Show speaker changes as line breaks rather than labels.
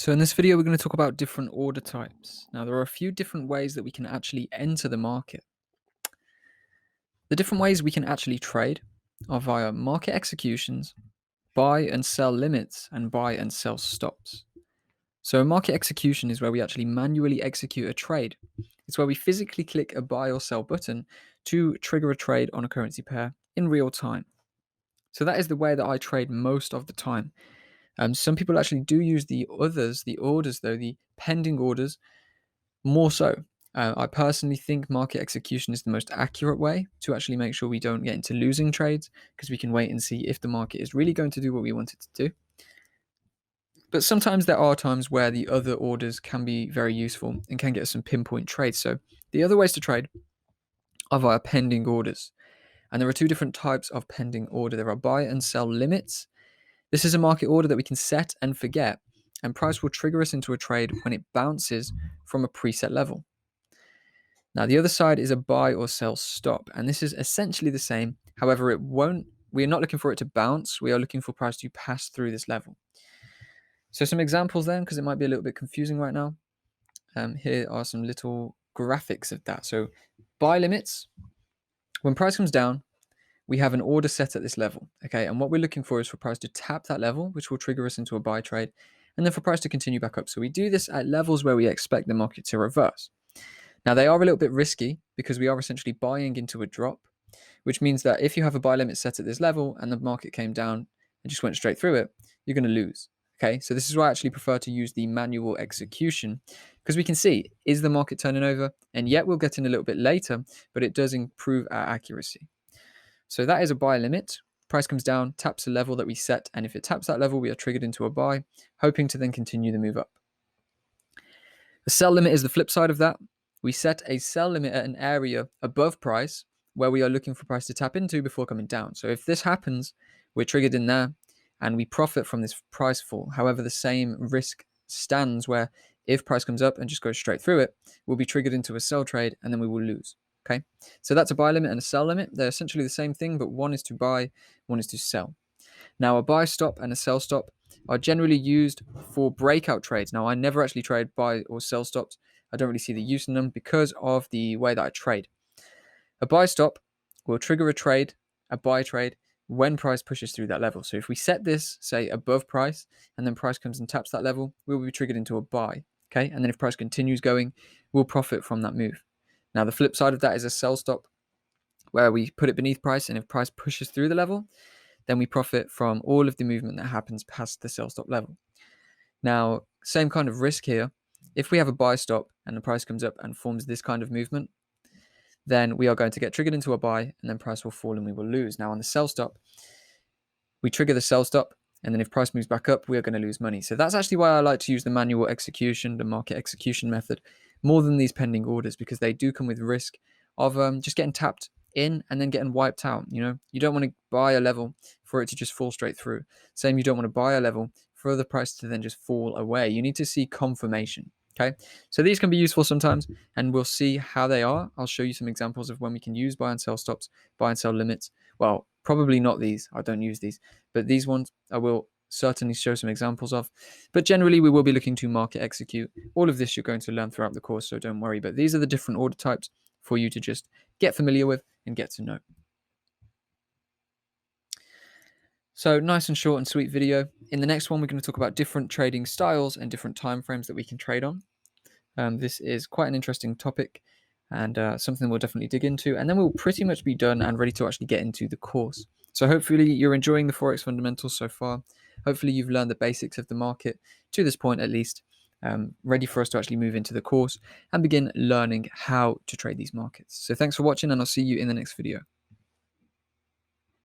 So in this video, we're going to talk about different order types. Now, there are a few different ways that we can actually enter the market. The different ways we can actually trade are via market executions, buy and sell limits, and buy and sell stops. So a market execution is where we actually manually execute a trade. It's where we physically click a buy or sell button to trigger a trade on a currency pair in real time. So that is the way that I trade most of the time. Some people actually do use the orders though, the pending orders, more so. I personally think market execution is the most accurate way to actually make sure we don't get into losing trades because we can wait and see if the market is really going to do what we want it to do. But sometimes there are times where the other orders can be very useful and can get us some pinpoint trades. So the other ways to trade are via pending orders. And there are two different types of pending order. There are buy and sell limits. This is a market order that we can set and forget, and price will trigger us into a trade when it bounces from a preset level. Now, the other side is a buy or sell stop, and this is essentially the same. However, we're not looking for it to bounce. We are looking for price to pass through this level. So some examples then, because it might be a little bit confusing right now. Here are some little graphics of that. So buy limits, when price comes down, we have an order set at this level, okay? And what we're looking for is for price to tap that level, which will trigger us into a buy trade, and then for price to continue back up. So we do this at levels where we expect the market to reverse. Now, they are a little bit risky because we are essentially buying into a drop, which means that if you have a buy limit set at this level and the market came down and just went straight through it, you're going to lose. Okay, so this is why I actually prefer to use the manual execution because we can see, is the market turning over? And yet we'll get in a little bit later, but it does improve our accuracy. So that is a buy limit. Price comes down, taps a level that we set, and if it taps that level, we are triggered into a buy, hoping to then continue the move up. The sell limit is the flip side of that. We set a sell limit at an area above price where we are looking for price to tap into before coming down. So if this happens, we're triggered in there and we profit from this price fall. However, the same risk stands where if price comes up and just goes straight through it, we'll be triggered into a sell trade and then we will lose. Okay, so that's a buy limit and a sell limit. They're essentially the same thing, but one is to buy, one is to sell. Now, a buy stop and a sell stop are generally used for breakout trades. Now, I never actually trade buy or sell stops. I don't really see the use in them because of the way that I trade. A buy stop will trigger a trade, a buy trade, when price pushes through that level. So if we set this, say, above price, and then price comes and taps that level, we will be triggered into a buy. Okay, and then if price continues going, we'll profit from that move. Now, the flip side of that is a sell stop, where we put it beneath price, and if price pushes through the level, then we profit from all of the movement that happens past the sell stop level. Now, same kind of risk here. If we have a buy stop and the price comes up and forms this kind of movement, then we are going to get triggered into a buy and then price will fall and we will lose. Now, on the sell stop, we trigger the sell stop, and then if price moves back up, we are going to lose money. So that's actually why I like to use the manual execution, the market execution method, more than these pending orders, because they do come with risk of just getting tapped in and then getting wiped out. You don't want to buy a level for it to just fall straight through. Same, you don't want to buy a level for the price to then just fall away. You need to see confirmation. Okay, so these can be useful sometimes, and we'll see how they are. I'll show you some examples of when we can use buy and sell stops, buy and sell limits. Well, probably not these. I don't use these, but these ones I will certainly show some examples of. But generally, we will be looking to market execute. All of this you're going to learn throughout the course, so don't worry. But these are the different order types for you to just get familiar with and get to know. So nice and short and sweet video. In the next one, we're going to talk about different trading styles and different time frames that we can trade on. This is quite an interesting topic and something we'll definitely dig into. And then we'll pretty much be done and ready to actually get into the course. So hopefully you're enjoying the Forex fundamentals so far. Hopefully you've learned the basics of the market to this point at least, ready for us to actually move into the course and begin learning how to trade these markets. So thanks for watching, and I'll see you in the next video.